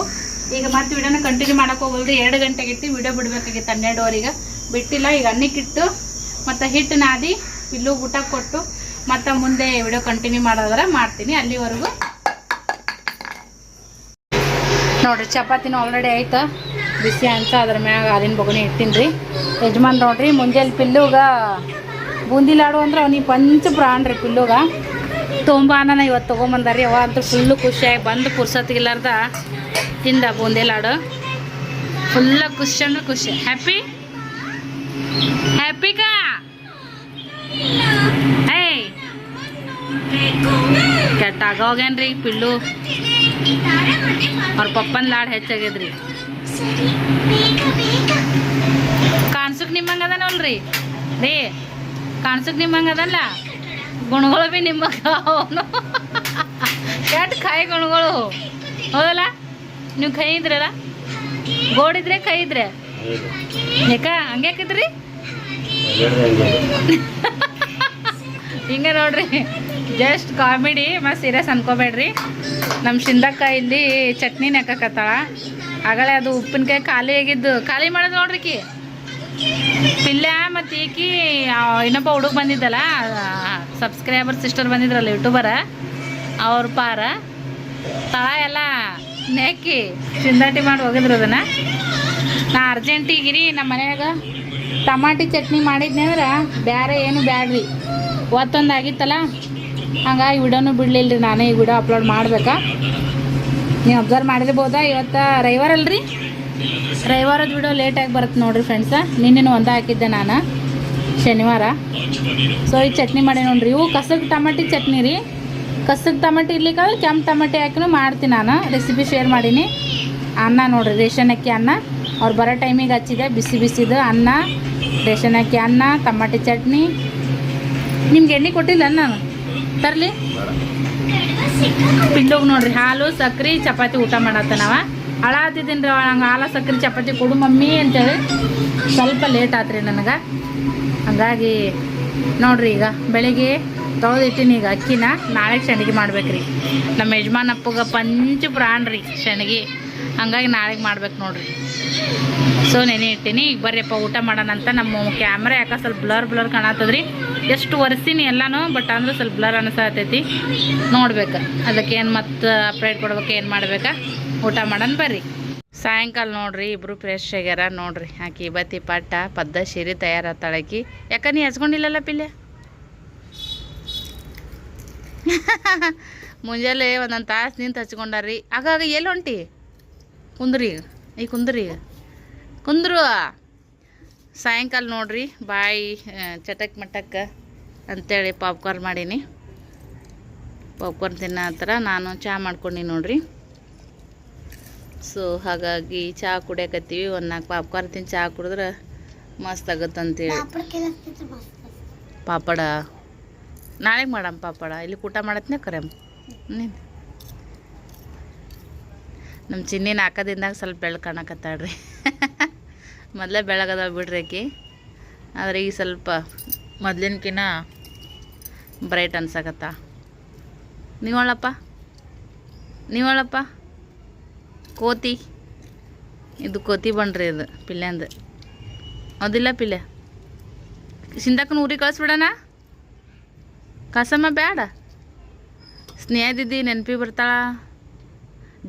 ಈಗ ಮತ್ತೆ ವಿಡಿಯೋನ ಕಂಟಿನ್ಯೂ ಮಾಡಕ್ಕೆ ಹೋಗಲ್ರಿ 2 ಗಂಟೆಗೆ ಇಟ್ಟು ವಿಡಿಯೋ ಬಿಡಬೇಕಾಗಿತ್ತು 12ವರೆಗೆ ಬಿಟ್ಟಿಲ್ಲ ಈಗ ಅನ್ನಕ್ಕಿಟ್ಟು ಮತ್ತು ಹಿಟ್ಟು ನಾದಿ ಪಿಲ್ಲು ಊಟ ಕೊಟ್ಟು ಮತ್ತು ಮುಂದೆ ವಿಡಿಯೋ ಕಂಟಿನ್ಯೂ ಮಾಡೋದ್ರೆ ಮಾಡ್ತೀನಿ ಅಲ್ಲಿವರೆಗೂ ನೋಡಿರಿ ಚಪಾತಿನೂ ಆಲ್ರೆಡಿ ಆಯ್ತು ಬಿಸಿ ಅಂತ ಅದ್ರ ಮ್ಯಾಗ ಹಾಲಿನ ಬೊಗಣಿ ಇಟ್ಟಿನಿ ರೀ ಯಜಮಾನ್ ನೋಡ್ರಿ ಮುಂಜಾನೆ ಪಿಲ್ಲುಗ ಬೂಂದಿ ಲಾಡು ಅಂದ್ರೆ ಅವ್ನಿಗೆ ಪಂಚ ಪ್ರಾಣ ರೀ ಪಿಲ್ಲುಗ ತೊಂಬಾನ ಇವತ್ತು ತೊಗೊಂಬಂದಾರಿ ಅವ ಅಂತೂ ಫುಲ್ಲು ಖುಷಿಯಾಗಿ ಬಂದು ಪುರ್ಸತ್ತಿಗಿಲ್ಲಾರ್ದ ತಿಂದ ಬೂಂದಿ ಲಾಡು ಫುಲ್ಲ ಖುಷಿ ಅಂದ್ರೆ ಖುಷಿ ಹ್ಯಾಪಿ ಹ್ಯಾಪಿಕಾ ಏಯ್ ಕೆಟ್ಟಾಗ ಹೋಗ್ಯಾನ್ರಿ ಪಿಲ್ಲು ಅವ್ರ ಪಪ್ಪನ ಲಾಡ್ ಹೆಚ್ಚಾಗ್ಯದ್ರಿ ಕಾಣ್ಸಕ್ ನಿಮ್ಮಂಗೆ ಅದನಲ್ರಿ ರೀ ಕಾಣ್ಸಕ್ ನಿಮ್ಮಂಗೆ ಅದಲ್ಲ ಗುಣಗಳು ಭೀ ನಿಮ್ಮಂಗ ಅವನು ಕೆಟ್ಟ ಕಾಯಿ ಗುಣಗಳು ಹೌದಲ್ಲ ನೀವು ಕೈ ಇದ್ರಲ್ಲ ಗೋಡಿದ್ರೆ ಕೈ ಇದ್ರೆ ಯಾಕ ಹಂಗ್ಯಾಕಿದ್ರಿ ಹಿಂಗೆ ನೋಡ್ರಿ ಜಸ್ಟ್ ಕಾಮಿಡಿ ಮತ್ತು ಸೀರಿಯಸ್ ಅನ್ಕೋಬೇಡ್ರಿ ನಮ್ಮ ಶಿಂದಕ್ಕ ಇಲ್ಲಿ ಚಟ್ನಿ ನೆಕ್ಕತ್ತಾಳ ಆಗಲೇ ಅದು ಉಪ್ಪಿನಕಾಯಿ ಖಾಲಿ ಆಗಿದ್ದು ಖಾಲಿ ಮಾಡೋದು ನೋಡ್ರಿ ಕಿ ಪಿಲ್ಯ ಮತ್ತು ಈಕಿ ಇನ್ನೊಬ್ಬ ಹುಡುಗ ಬಂದಿದ್ದಲ್ಲ ಸಬ್ಸ್ಕ್ರೈಬರ್ ಸಿಸ್ಟರ್ ಬಂದಿದ್ರಲ್ಲ ಯೂಟ್ಯೂಬರ ಅವ್ರ ಪಾರ ತಳ ಎಲ್ಲ ನೆಕ್ಕಿ ಚಿಂದಾಟಿ ಮಾಡಿ ಹೋಗಿದ್ರು ಅದನ್ನು ನಾ ಅರ್ಜೆಂಟಿಗಿರಿ ನಮ್ಮ ಮನ್ಯಾಗ ಟಮಾಟಿ ಚಟ್ನಿ ಮಾಡಿದ್ನಿ ಅಂದ್ರೆ ಬೇರೆ ಏನು ಬ್ಯಾಡ್ರಿ ಒತ್ತೊಂದು ಆಗಿತ್ತಲ್ಲ ಹಂಗಾಗಿ ವಿಡಿಯೋನು ಬಿಡಲಿಲ್ಲ ರೀ ನಾನೇ ಈ ವಿಡಿಯೋ ಅಪ್ಲೋಡ್ ಮಾಡ್ಬೇಕಾ ನೀವು ಅಬ್ಸರ್ವ್ ಮಾಡಿರ್ಬೋದಾ ಇವತ್ತು ರವಿವಾರ ಅಲ್ರಿ ರವಿವಾರದ ವಿಡಿಯೋ ಲೇಟಾಗಿ ಬರುತ್ತೆ ನೋಡಿರಿ ಫ್ರೆಂಡ್ಸ ನಿನ್ನೆ ಒಂದ ಹಾಕಿದ್ದೆ ನಾನು ಶನಿವಾರ ಸೊ ಈ ಚಟ್ನಿ ಮಾಡಿ ನೋಡ್ರಿ ಇವು ಕಸಕ್ ಟಮಾಟಿ ಚಟ್ನಿ ರೀ ಕಸಕ್ ಟಮಾಟಿ ಇರ್ಲಿಕ್ಕಾದ್ರೆ ಕೆಂಪು ಟಮಾಟಿ ಹಾಕಿನೂ ಮಾಡ್ತೀನಿ ನಾನು ರೆಸಿಪಿ ಶೇರ್ ಮಾಡೀನಿ ಅನ್ನ ನೋಡಿರಿ ರೇಷನ್ ಅಕ್ಕಿ ಅನ್ನ ಅವ್ರು ಬರೋ ಟೈಮಿಗೆ ಹಚ್ಚಿದೆ ಬಿಸಿ ಬಿಸಿದು ಅನ್ನ ರೇಷನ್ ಅಕ್ಕಿ ಅನ್ನ ಟಮಾಟಿ ಚಟ್ನಿ ನಿಮ್ಗೆ ಎಣ್ಣೆ ಕೊಟ್ಟಿಲ್ಲ ನಾನು ತರಲಿ ಪಿಂಡೋಗಿ ನೋಡ್ರಿ ಹಾಲು ಸಕ್ರೆ ಚಪಾತಿ ಊಟ ಮಾಡತ್ತ ನಾವ ಹಳಾತಿದ್ದೀನಿ ರೀ ನಂಗೆ ಹಾಲು ಸಕ್ರೆ ಚಪಾತಿ ಕೊಡು ಮಮ್ಮಿ ಅಂತೇಳಿ ಸ್ವಲ್ಪ ಲೇಟ್ ಆತ್ರಿ ನನಗೆ ಹಾಗಾಗಿ ನೋಡ್ರಿ ಈಗ ಬೆಳಿಗ್ಗೆ ತೊಳೆದಿಟ್ಟಿನಿ ಈಗ ಅಕ್ಕಿನ ನಾಳೆ ಶಣಿಗೆ ಮಾಡ್ಬೇಕ್ರಿ ನಮ್ಮ ಯಜಮಾನಪ್ಪಗೆ ಪಂಚ ಪ್ರಾಣ ರೀ ಶಣಿಗೆ ಹಂಗಾಗಿ ನಾಳೆಗೆ ಮಾಡ್ಬೇಕು ನೋಡ್ರಿ ಸೊ ನೆನೆ ಇಟ್ಟಿನಿ ಈಗ ಬರ್ರಿಯಪ್ಪ ಊಟ ಮಾಡೋಣ ಅಂತ ನಮ್ಮ ಕ್ಯಾಮ್ರಾ ಯಾಕೆ ಸ್ವಲ್ಪ ಬ್ಲರ್ ಕಾಣತ್ತದ್ರಿ ಎಷ್ಟು ಒರೆಸ್ತೀನಿ ಎಲ್ಲನೂ ಬಟ್ ಅಂದ್ರೆ ಸ್ವಲ್ಪ ಬ್ಲರ್ ಅನಿಸತೈತಿ ನೋಡ್ಬೇಕು ಅದಕ್ಕೆ ಏನು ಮತ್ತೆ ಅಪ್ಡೇಟ್ ಕೊಡ್ಬೇಕು ಏನು ಮಾಡ್ಬೇಕಾ ಊಟ ಮಾಡೋಣ ಬರ್ರಿ ಸಾಯಂಕಾಲ ನೋಡ್ರಿ ಇಬ್ರು ಫ್ರೆಶ್ ಆಗ್ಯಾರ ನೋಡ್ರಿ. ಆಕಿ ಬತ್ತಿ ಪಟ್ಟ ಪದ್ದ ಸೀರೆ ತಯಾರಾತಾಳಕಿ. ಯಾಕ ನೀ ಹಚ್ಕೊಂಡಿಲ್ಲಲ್ಲ ಪಿಲ್ಲೆ? ಮುಂಜಾನೆ ಒಂದೊಂದು ತಾಸು ನಿಂತು ಹಚ್ಕೊಂಡಾರ್ರಿ. ಆಗಾಗ ಎಲ್ಲಿ ಹೊಂಟಿ? ಕುಂದ್ರಿ ಈ ಕುಂದ್ರಿ ಕುಂದ್ರು. ಸಾಯಂಕಾಲ ನೋಡ್ರಿ ಬಾಯಿ ಚಟಕ್ ಮಟಕ್ ಅಂತೇಳಿ ಪಾಪ್ಕಾರ್ನ್ ಮಾಡೀನಿ. ಪಾಪ್ಕಾರ್ನ್ ತಿನ್ನೋ ಥರ ನಾನು ಚಹಾ ಮಾಡ್ಕೊಂಡು ನೋಡ್ರಿ. ಸೊ ಹಾಗಾಗಿ ಚಹಾ ಕುಡಿಯಕತ್ತೀವಿ. ಒಂದು 4 ಪಾಪ್ಕಾರ್ನ್ ತಿಂದು ಚಹಾ ಕುಡಿದ್ರೆ ಮಸ್ತ್ ಆಗುತ್ತಂತೇಳಿ. ಪಾಪಡ ನಾಳೆಗೆ ಮಾಡಮ್ಮ. ಪಾಪಡ ಇಲ್ಲಿ ಊಟ ಮಾಡತ್ನೇ ಕರೆಮ್ ನೀನು. ನಮ್ಮ ಚಿನ್ನಿನ ಹಾಕೋದಿಂದಾಗ ಸ್ವಲ್ಪ ಬೆಳಕು ಕಾಣಕತ್ತಾಳ್ರಿ. ಮೊದಲೇ ಬೆಳಗದ ಬಿಡ್ರಿ ಆಕಿ. ಆದರೆ ಈಗ ಸ್ವಲ್ಪ ಮೊದ್ಲಿನಕಿನ್ನ ಬ್ರೈಟ್ ಅನ್ಸಕತ್ತ. ನೀವಳಪ್ಪ ಕೋತಿ. ಇದು ಕೋತಿ ಬಣ್ರಿ ಇದು ಪಿಲ್ಲೆಂದು. ಹೌದಿಲ್ಲ ಪಿಲ್ಲೆ? ಸಿಂಧಕ್ಕನ ಊರಿಗೆ ಕಳಿಸ್ಬಿಡೋಣ. ಕಸಮ್ಮ ಬೇಡ. ಸ್ನೇಹದಿದ್ದಿ ನೆನಪಿ ಬರ್ತಾಳ.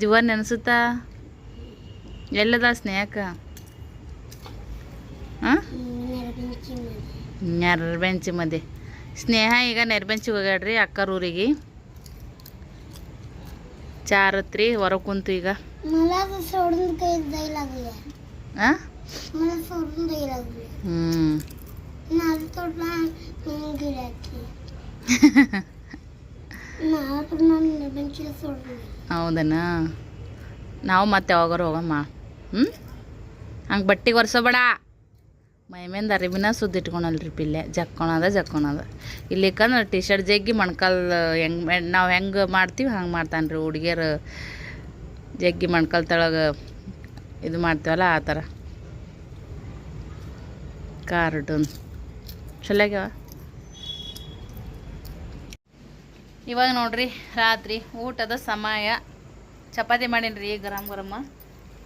ಜೀವ ನೆನೆಸುತ್ತಾ. ಎಲ್ಲದ ಸ್ನೇಹಕ್ಕ? ಹಾಂ, ನೆರಬೆಂಚಿ ಮದೆ. ಸ್ನೇಹ ಈಗ ನೆರಬೆಂಚಿಗೆ ಹೋಗ್ಯಾಡ್ರಿ ಅಕ್ಕರ ಊರಿಗೆ. ಚಾರತ್ರಿ ಹೊರಗೆ ಕುಂತು ಈಗ. ಹೌದನಾ? ನಾವು ಮತ್ತೆ ಯಾವಾಗಾರ ಹೋಗಮ್ಮ. ಹಂಗೆ ಬಟ್ಟೆಗೆ ಒರೆಸೋಬೇಡ. ಮೈಮೇಂದ ಅರಿವಿನ ಸುದ್ದಿ ಇಟ್ಕೊಳಲ್ರಿ ಪಿಲ್ಲೆ. ಜಕ್ಕೊಳದ ಇಲ್ಲಿಕಂದ್ರೆ ಟಿ ಶರ್ಟ್ ಜಗ್ಗಿ ಮೊಣ್ಕಾಲ್ ಹೆಂಗೆ ನಾವು ಹೆಂಗೆ ಮಾಡ್ತೀವಿ ಹಂಗೆ ಮಾಡ್ತಾನೆ ರೀ ಹುಡುಗಿಯರು. ಜಗ್ಗಿ ಮೊಣ್ಕಾಲ್ ತಳಗೆ ಇದು ಮಾಡ್ತೀವಲ್ಲ ಆ ಥರ. ಕಾರ್ಟೂನ್ ಚಲೋ ಆಗ್ಯಾವ. ಇವಾಗ ನೋಡ್ರಿ ರಾತ್ರಿ ಊಟದ ಸಮಯ. ಚಪಾತಿ ಮಾಡೀನಿ ರೀ ಗರಮ್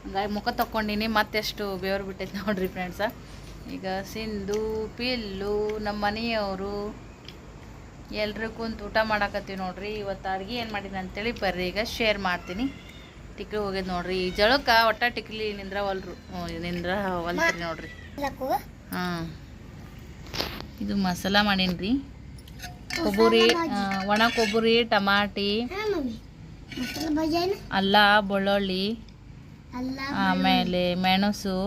ಹಂಗಾಗಿ ಮುಖ ತಕ್ಕೊಂಡಿನಿ. ಮತ್ತೆಷ್ಟು ಬೇವ್ರು ಬಿಟ್ಟೈತೆ ನೋಡ್ರಿ ಫ್ರೆಂಡ್ಸ. ಈಗ ಸಿಂಧು, ಪಿಲ್ಲು, ನಮ್ಮ ಮನೆಯವರು ಎಲ್ಲರೂ ಕುಂತು ಊಟ ಮಾಡಾಕತ್ತೀವಿ ನೋಡ್ರಿ. ಇವತ್ತು ಅಡುಗೆ ಏನು ಮಾಡಿದ್ದೀನಿ ಅಂತೇಳಿ ಬರ್ರಿ ಈಗ ಶೇರ್ ಮಾಡ್ತೀನಿ. ಟಿಕ್ಲಿ ಹೋಗಿದ್ದು ನೋಡ್ರಿ. ಈ ಜಳಕ್ಕೆ ಒಟ್ಟ ಟಿಕ್ಲಿ ಹೊಲ್ತ್ರಿ ನೋಡ್ರಿ. ಹಾಂ, ಇದು ಮಸಾಲ ಮಾಡೀನಿ ರೀ. ಕೊಬ್ಬರಿ, ಒಣ ಕೊಬ್ಬರಿ, ಟಮಾಟಿ, ಅಲ್ಲ, ಬೆಳ್ಳುಳ್ಳಿ, ಆಮೇಲೆ ಮೆಣಸು,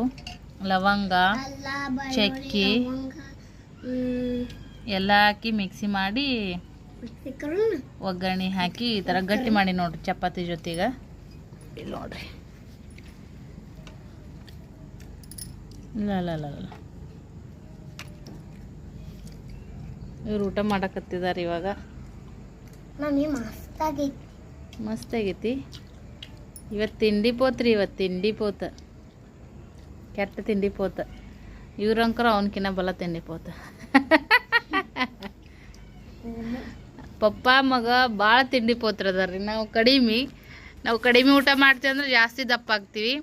ಲವಂಗ, ಚಕ್ಕಿ ಎಲ್ಲ ಹಾಕಿ ಮಿಕ್ಸಿ ಮಾಡಿ ಒಗ್ಗರಣೆ ಹಾಕಿ ಈ ಥರ ಗಟ್ಟಿ ಮಾಡಿ ನೋಡ್ರಿ ಚಪಾತಿ ಜೊತೆಗೆ. ಇಲ್ಲಿ ನೋಡ್ರಿ. ಇಲ್ಲ ಇವ್ರು ಊಟ ಮಾಡಕತ್ತಿದ್ದಾರೆ ಇವಾಗ. ಮಸ್ತ್ ಆಗೈತಿ. ಇವತ್ತು ತಿಂಡಿ ಪೋತ ಕೆಟ್ಟ ತಿಂಡಿ ಪೋತ. ಇವ್ರಂಕರ ಅವನಕಿನ್ನ ಬಲ ತಿಂಡಿ ಪೋತ. ಪಪ್ಪ ಮಗ ಭಾಳ ತಿಂಡಿ ಪೋತ್ರದಾರ್ರಿ. ನಾವು ಕಡಿಮೆ ಊಟ ಮಾಡ್ತೀವಿ ಅಂದ್ರೆ ಜಾಸ್ತಿ ದಪ್ಪ ಆಗ್ತೀವಿ.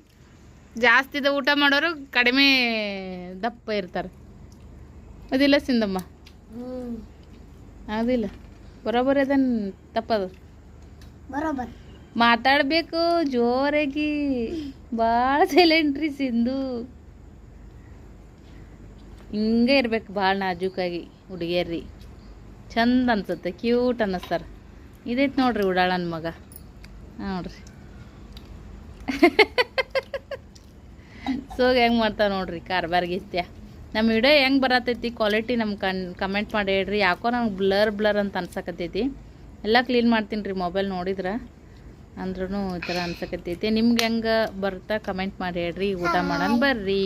ಜಾಸ್ತಿ ಊಟ ಮಾಡೋರು ಕಡಿಮೆ ದಪ್ಪ ಇರ್ತಾರೆ. ಅದಿಲ್ಲ ಸಿಂಧಮ್ಮ? ಅದಿಲ್ಲ ಬರೋಬ್ಬರಿ ಅದನ್ನು ತಪ್ಪದು. ಬರೋಬ್ಬರ್ ಮಾತಾಡಬೇಕು ಜೋರಾಗಿ. ಭಾಳ ಸೈಲೆಂಟ್ರಿ ಸಿಂಧು. ಹಿಂಗೆ ಇರ್ಬೇಕು, ಭಾಳ ನಾಜೂಕಾಗಿ ಹುಡುಗಿಯರ್ರಿ. ಚಂದ ಅನ್ಸುತ್ತೆ, ಕ್ಯೂಟ್ ಅನ್ನಿಸ್ತಾರೆ. ಇದೈತೆ ನೋಡ್ರಿ ಉಡಾಳನ ಮಗ ನೋಡ್ರಿ. ಸೋಗ ಹೆಂಗೆ ಮಾಡ್ತಾವೆ ನೋಡ್ರಿ ಕಾರ್ಬಾರ್ಗಿತ್ಯ. ನಮ್ಮ ವಿಡಿಯೋ ಹೆಂಗೆ ಬರತೈತಿ ಕ್ವಾಲಿಟಿ ನಮ್ಗೆ ಕಮೆಂಟ್ ಮಾಡಿ ಹೇಳ್ರಿ. ಯಾಕೋ ನಮ್ಗೆ ಬ್ಲರ್ ಅಂತ ಅನ್ಸಕತ್ತೈತಿ. ಎಲ್ಲ ಕ್ಲೀನ್ ಮಾಡ್ತೀನಿ ರೀ ಮೊಬೈಲ್ ನೋಡಿದ್ರೆ. ಅಂದ್ರೂ ಈ ಥರ ಅನ್ಸಕತ್ತೈತಿ. ನಿಮ್ಗೆ ಹೆಂಗೆ ಬರ್ತಾ ಕಮೆಂಟ್ ಮಾಡಿ ಹೇಳ್ರಿ. ಊಟ ಮಾಡೋಣ ಬರ್ರಿ.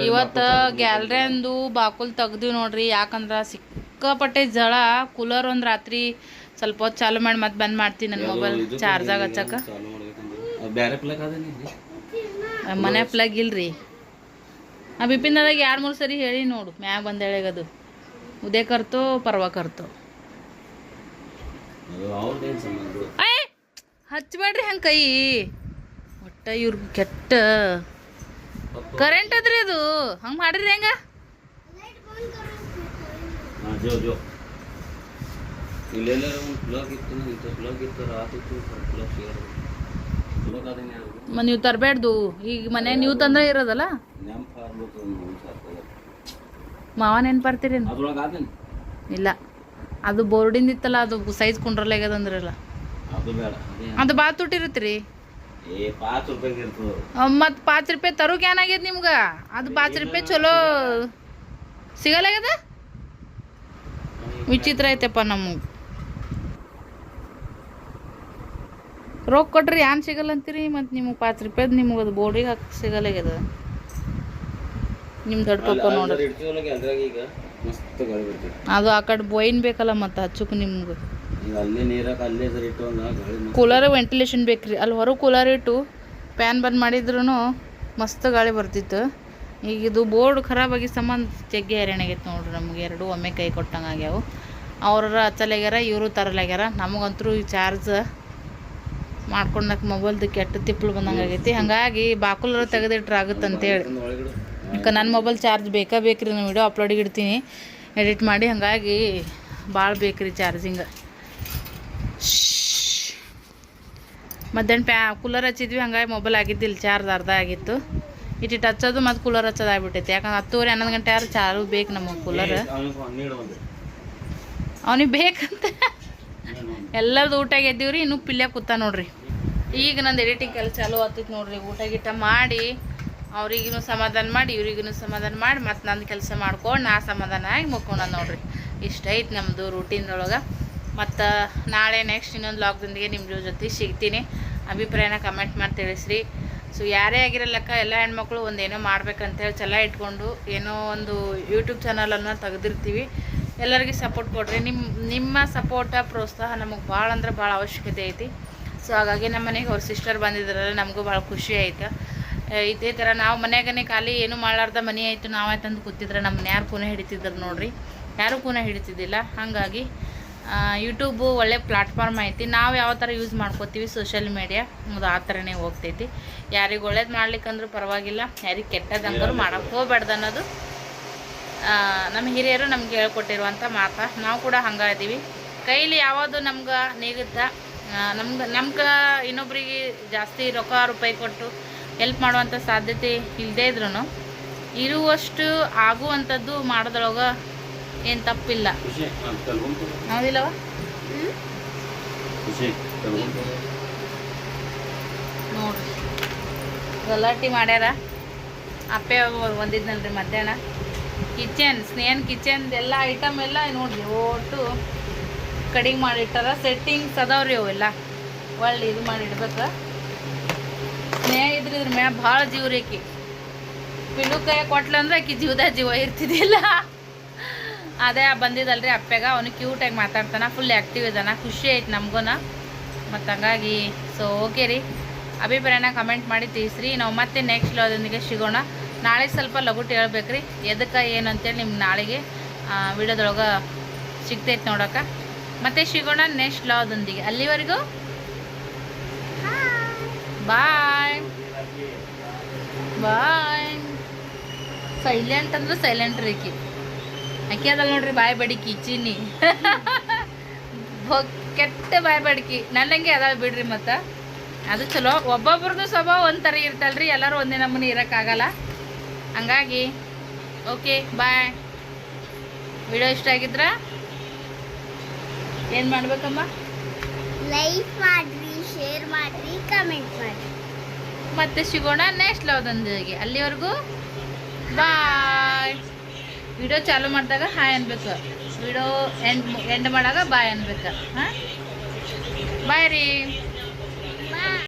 ಇವತ್ತು ಗ್ಯಾಲ್ರಿ ಅಂದು ಬಾಕುಲ್ ತೆಗ್ದಿವಿ ನೋಡ್ರಿ. ಯಾಕಂದ್ರೆ ಸಿಕ್ಕಾಪಟ್ಟೆ ಜಳ. ಕೂಲರ್ ಒಂದು ರಾತ್ರಿ ಸ್ವಲ್ಪ ಹೊತ್ತು ಚಾಲು ಮಾಡಿ ಮತ್ತೆ ಬಂದ್ ಮಾಡ್ತೀನಿ ನನ್ನ ಮೊಬೈಲ್ ಚಾರ್ಜಾಗ ಹಚ್ಚಕ. ಮನೆ ಪ್ಲಗ್ ಇಲ್ರಿ. ಆ ಬಿಪಿನ್ದಾಗ 2-3 ಸರಿ ಹೇಳಿ ನೋಡು. ಮ್ಯಾಗ ಬಂದು ಹೇಳಗದು ಉದೇ ಕರ್ತೋ ಪರ್ವ ಕರ್ತೋ. ಹಚ್ಬೇಡ್ರಿ ಹಂಗೆ ಕೈ. ಒಟ್ಟ ಇವ್ರಿಗೆ ಕೆಟ್ಟ ಕರೆಂಟ್ ಅದ್ರಿ ಅದು. ಹಂಗೆ ಮಾಡಿರಿ ಹೆಂಗ? ನೀವು ತರಬೇಡ್ದು ಈಗ ಮನ್ಯಾಗ ನೀವು ತಂದ್ರೆ ಇರೋದಲ್ಲ ಮಾವ ನೆನ್ಪಾರ್ತೀರಿ ಇಲ್ಲ ಅದು ಬೋರ್ಡಿಂದ ಇತ್ತಲ್ಲ ಅದು ಸೈಜ್ ಕುಂಡ್ರಲ್ಲ ಆಗ್ಯದಂದ್ರಲ್ಲ ಅದು ಭಾಳ ತುಟ್ಟಿರುತ್ತೀರಿ ಮತ್ತು 5 ರೂಪಾಯಿ ತರೋಕೆ ಏನಾಗ್ಯದ ನಿಮ್ಗೆ ಅದು 5 ರೂಪಾಯಿ ಚಲೋ ಸಿಗಲ್ಲಾಗ್ಯದ ವಿಚಿತ್ರ ಐತೆಪ್ಪ ನಮಗೆ ರೊಕ್ಕ ಕೊಟ್ರಿ ಏನ್ ಸಿಗಲ್ಲ ಅಂತೀರಿ ಮತ್ತು ನಿಮಗೆ 5 ರೂಪಾಯ್ದು ನಿಮಗೆ ಅದು ಬೋರ್ಡಿಗೆ ಹಾಕಿ ಸಿಗಲ್ಲಾಗ್ಯದ ನಿಮ್ಮ ದೊಡ್ಡ ಪಪ್ಪ ನೋಡ್ರಿ ಅದು ಆ ಕಡೆ ಬೋಯಿನ್ ಬೇಕಲ್ಲ ಮತ್ತು ಹಚ್ಚಕ್ಕೆ ನಿಮ್ಗೆ ಕೂಲರ್ ವೆಂಟಿಲೇಷನ್ ಬೇಕ್ರಿ ಅಲ್ಲಿ ಹೊರಗೆ ಕೂಲರ್ ಇಟ್ಟು ಫ್ಯಾನ್ ಬಂದ್ ಮಾಡಿದ್ರು ಮಸ್ತ್ ಗಾಳಿ ಬರ್ತಿತ್ತು ಈಗ ಇದು ಬೋರ್ಡ್ ಖರಾಬಾಗಿ ಸಂಬಂಧ ಜಗ್ಗಿ ಹೈರಾಣಾಗೈತೆ ನೋಡ್ರಿ ನಮ್ಗೆ ಎರಡು ಒಮ್ಮೆ ಕೈ ಕೊಟ್ಟಂಗೆ ಆಗ್ಯಾವು ಅವ್ರ ಹಚ್ಚಲಾಗ್ಯಾರ ಇವರು ತರಲಾಗ್ಯಾರ ನಮಗಂತೂ ಈ ಚಾರ್ಜ್ ಮಾಡ್ಕೊಂಡಕ್ಕೆ ಮೊಬೈಲ್ದು ಕೆಟ್ಟ ತಿಪ್ಪಲು ಬಂದಂಗೆ ಆಗೈತಿ ಹಾಗಾಗಿ ಬಾಕುಲರ ತೆಗೆದಿಟ್ರೆ ಆಗುತ್ತೆ ಅಂತೇಳಿ ಯಾಕೆ ನನ್ನ ಮೊಬೈಲ್ ಚಾರ್ಜ್ ಬೇಕ್ರಿ ನಾನು ವಿಡಿಯೋ ಅಪ್ಲೋಡಿಗೆ ಇಡ್ತೀನಿ ಎಡಿಟ್ ಮಾಡಿ ಹಾಗಾಗಿ ಭಾಳ ಬೇಕ್ರಿ ಚಾರ್ಜಿಂಗ್ ಮಧ್ಯಾಹ್ನ ಕೂಲರ್ ಹಚ್ಚಿದ್ವಿ ಹಂಗಾಗಿ ಮೊಬೈಲ್ ಆಗಿದ್ದಿಲ್ಲ ಚಾರ್ಜ್ ಅರ್ಧ ಆಗಿತ್ತು ಇಟ್ಟಿಟ್ಟು ಹಚ್ಚೋದು ಮತ್ತು ಕೂಲರ್ ಹಚ್ಚೋದು ಆಗ್ಬಿಟ್ಟೈತೆ ಯಾಕಂದ್ರೆ 10:30 11 ಗಂಟೆ ಯಾರು ಚಾಲು ಬೇಕು ನಮಗೆ ಕೂಲರ್ ಅವನಿಗೆ ಬೇಕಂತ ಎಲ್ಲರದು ಊಟ ಗೆದ್ದೀವ್ರಿ ಇನ್ನೂ ಪಿಲ್ಲೆ ಕೂತ ನೋಡ್ರಿ ಈಗ ನಂದು ಎಡಿಟಿಂಗ್ ಕೆಲಸ ಚಾಲು ಆಗ್ತೈತೆ ನೋಡ್ರಿ ಊಟ ಗೀಟ ಮಾಡಿ ಅವ್ರಿಗೂ ಸಮಾಧಾನ ಮಾಡಿ ಇವ್ರಿಗೂ ಸಮಾಧಾನ ಮಾಡಿ ಮತ್ತು ನಂದು ಕೆಲಸ ಮಾಡ್ಕೊಂಡು ನಾ ಸಮಾಧಾನ ಆಗಿ ಮುಕ್ಕೊಂಡ ನೋಡ್ರಿ ಇಷ್ಟ ಐತೆ ನಮ್ಮದು ರೂಟೀನ್ದೊಳಗೆ ಮತ್ತು ನಾಳೆ ನೆಕ್ಸ್ಟ್ ಇನ್ನೊಂದು ಲಾಗ್ದೊಂದಿಗೆ ನಿಮ್ಮ ಜೊತೆ ಸಿಗ್ತೀನಿ ಅಭಿಪ್ರಾಯನ ಕಮೆಂಟ್ ಮಾಡಿ ತಿಳಿಸ್ರಿ ಸೊ ಯಾರೇ ಆಗಿರಲ್ಲಕ್ಕ ಎಲ್ಲ ಹೆಣ್ಮಕ್ಳು ಒಂದೇನೋ ಮಾಡ್ಬೇಕಂತೇಳಿ ಛಲ ಇಟ್ಕೊಂಡು ಏನೋ ಒಂದು ಯೂಟ್ಯೂಬ್ ಚಾನಲನ್ನು ತೆಗೆದಿರ್ತೀವಿ ಎಲ್ಲರಿಗೂ ಸಪೋರ್ಟ್ ಕೊಡ್ರಿ ನಿಮ್ಮ ಸಪೋರ್ಟ ಪ್ರೋತ್ಸಾಹ ನಮಗೆ ಭಾಳ ಅಂದ್ರೆ ಭಾಳ ಅವಶ್ಯಕತೆ ಐತಿ ಸೊ ಹಾಗಾಗಿ ನಮ್ಮ ಮನೆಗೆ ಅವ್ರ ಸಿಸ್ಟರ್ ಬಂದಿದ್ರಲ್ಲ ನಮಗೂ ಭಾಳ ಖುಷಿ ಆಯ್ತು ಇದೇ ಥರ ನಾವು ಮನ್ಯಾಗನೇ ಖಾಲಿ ಏನೂ ಮಾಡಲಾರ್ದ ಮನೆ ಆಯಿತು ನಾವಾಯ್ತಂದು ಕೂತಿದ್ರೆ ನಮ್ಮನ್ನ ಯಾರು ಕೂನ ಹಿಡಿತಿದ್ರು ನೋಡ್ರಿ ಯಾರೂ ಕೂನ ಹಿಡಿತಿದ್ದಿಲ್ಲ ಹಾಗಾಗಿ ಯೂಟ್ಯೂಬು ಒಳ್ಳೆ ಪ್ಲಾಟ್ಫಾರ್ಮ್ ಐತಿ ನಾವು ಯಾವ ಥರ ಯೂಸ್ ಮಾಡ್ಕೋತೀವಿ ಸೋಷಿಯಲ್ ಮೀಡಿಯಾ ಅದು ಆ ಥರನೇ ಹೋಗ್ತೈತಿ ಯಾರಿಗೆ ಒಳ್ಳೇದು ಮಾಡ್ಲಿಕ್ಕಂದ್ರೂ ಪರವಾಗಿಲ್ಲ ಯಾರಿಗೆ ಕೆಟ್ಟದಂಗರು ಮಾಡೋಕ್ಕೆ ಹೋಗ್ಬಾರ್ದು ಅನ್ನೋದು ನಮ್ಮ ಹಿರಿಯರು ನಮ್ಗೆ ಹೇಳ್ಕೊಟ್ಟಿರುವಂಥ ಮಾತು ನಾವು ಕೂಡ ಹಂಗೆ ಇದ್ದೀವಿ ಕೈಲಿ ಯಾವುದು ನಮ್ಗೆ ನೀಗುತ್ತಾ ನಮ್ಗೆ ಇನ್ನೊಬ್ರಿಗೆ ಜಾಸ್ತಿ ರೊಕ್ಕ ರೂಪಾಯಿ ಕೊಟ್ಟು ಹೆಲ್ಪ್ ಮಾಡುವಂಥ ಸಾಧ್ಯತೆ ಇಲ್ಲದೇ ಇದ್ರೂ ಇರುವಷ್ಟು ಆಗುವಂಥದ್ದು ಮಾಡೋದ್ರೊಳಗೆ ಏನು ತಪ್ಪಿಲ್ಲ ಹೌದಿಲ್ಲವ ನೋಡ್ರಿ ಗಲಾಟೆ ಮಾಡ್ಯಾರ ಅಪ್ಪೆ ಬಂದಿದ್ನಲ್ರಿ ಮಧ್ಯಾಹ್ನ ಕಿಚನ್ ಸ್ನೇಹನ್ ಕಿಚನ್ ಎಲ್ಲ ಐಟಮ್ ಎಲ್ಲ ನೋಡ್ರಿ ಒಟ್ಟು ಕಡಿಗೆ ಮಾಡಿಟ್ಟಾರ ಸೆಟ್ಟಿಂಗ್ಸ್ ಅದಾವ್ರಿ ಅವೆಲ್ಲ ಒಳ್ಳೆ ಇದು ಮಾಡಿ ಇಡ್ಬೇಕು ಸ್ನೇಹ ಇದ್ರ ಮ್ಯಾಗ ಭಾಳ ಜೀವ ರೇಕಿ ಪಿಲ್ಲು ಕೈ ಕೊಟ್ಲಂದ್ರೆ ಆಕಿ ಜೀವ ಇರ್ತಿದ್ದಿಲ್ಲ ಅದೇ ಬಂದಿದ್ದಲ್ರಿ ಅಪ್ಪೆಗ ಅವನು ಕ್ಯೂಟಾಗಿ ಮಾತಾಡ್ತಾನೆ ಫುಲ್ ಆ್ಯಕ್ಟಿವ್ ಇದ್ದಾನೆ ಖುಷಿ ಐತೆ ನಮಗೂನ ಮತ್ತು ಹಂಗಾಗಿ ಸೊ ಓಕೆ ರೀ ಅಭಿಪ್ರಾಯನ ಕಮೆಂಟ್ ಮಾಡಿ ತಿಳಿಸ್ರಿ ನಾವು ಮತ್ತೆ ನೆಕ್ಸ್ಟ್ ವಿಡಿಯೋದೊಂದಿಗೆ ಸಿಗೋಣ ನಾಳೆ ಸ್ವಲ್ಪ ಲಘುಟ್ ಹೇಳ್ಬೇಕ್ರಿ ಎದಕ್ಕೆ ಏನು ಅಂತೇಳಿ ನಿಮ್ಗೆ ನಾಳೆಗೆ ವಿಡಿಯೋದೊಳಗೆ ಸಿಗ್ತೈತೆ ನೋಡೋಕೆ ಮತ್ತೆ ಸಿಗೋಣ ನೆಕ್ಸ್ಟ್ ವಿಡಿಯೋದೊಂದಿಗೆ ಅಲ್ಲಿವರೆಗೂ ಬಾಯ್ ಬಾಯ್ ಸೈಲೆಂಟ್ ಅಂದ್ರೆ ಸೈಲೆಂಟ್ ರೀಕಿ ಅಕ್ಕಿ ಅದಲ್ಲ ನೋಡ್ರಿ ಬಾಯ್ ಬಡಿಕಿ ಚೀನಿ ಕೆಟ್ಟ ಬಾಯ್ ಬಡಿಕಿ ನನ್ನಂಗೆ ಅದಾವ ಬಿಡ್ರಿ ಮತ್ತು ಅದು ಚಲೋ ಒಬ್ಬೊಬ್ರದ್ದು ಸ್ವಭಾವ ಒಂಥರ ಇರ್ತಲ್ರಿ ಎಲ್ಲರೂ ಒಂದೇ ನಮ್ಮನೆ ಇರೋಕ್ಕಾಗಲ್ಲ ಹಂಗಾಗಿ ಓಕೆ ಬಾಯ್ ವಿಡಿಯೋ ಇಷ್ಟ ಆಗಿದ್ರ ಏನು ಮಾಡ್ಬೇಕಮ್ಮ ಲೈಕ್ ಮಾಡ್ರಿ ಶೇರ್ ಮಾಡ್ರಿ ಕಮೆಂಟ್ ಮಾಡ್ರಿ ಮತ್ತೆ ಸಿಗೋಣ ನೆಕ್ಸ್ಟ್ ಲವ್ದೊಂದಿಗೆ ಅಲ್ಲಿವರೆಗೂ ಬಾಯ್ ವಿಡಿಯೋ ಚಾಲು ಮಾಡಿದಾಗ ಹಾಯ್ ಅನ್ಬೇಕು ವಿಡಿಯೋ ಎಂಡ್ ಮಾಡಾಗ ಬಾಯ್ ಅನ್ಬೇಕು ಹಾಂ ಬಾಯ್ ರೀ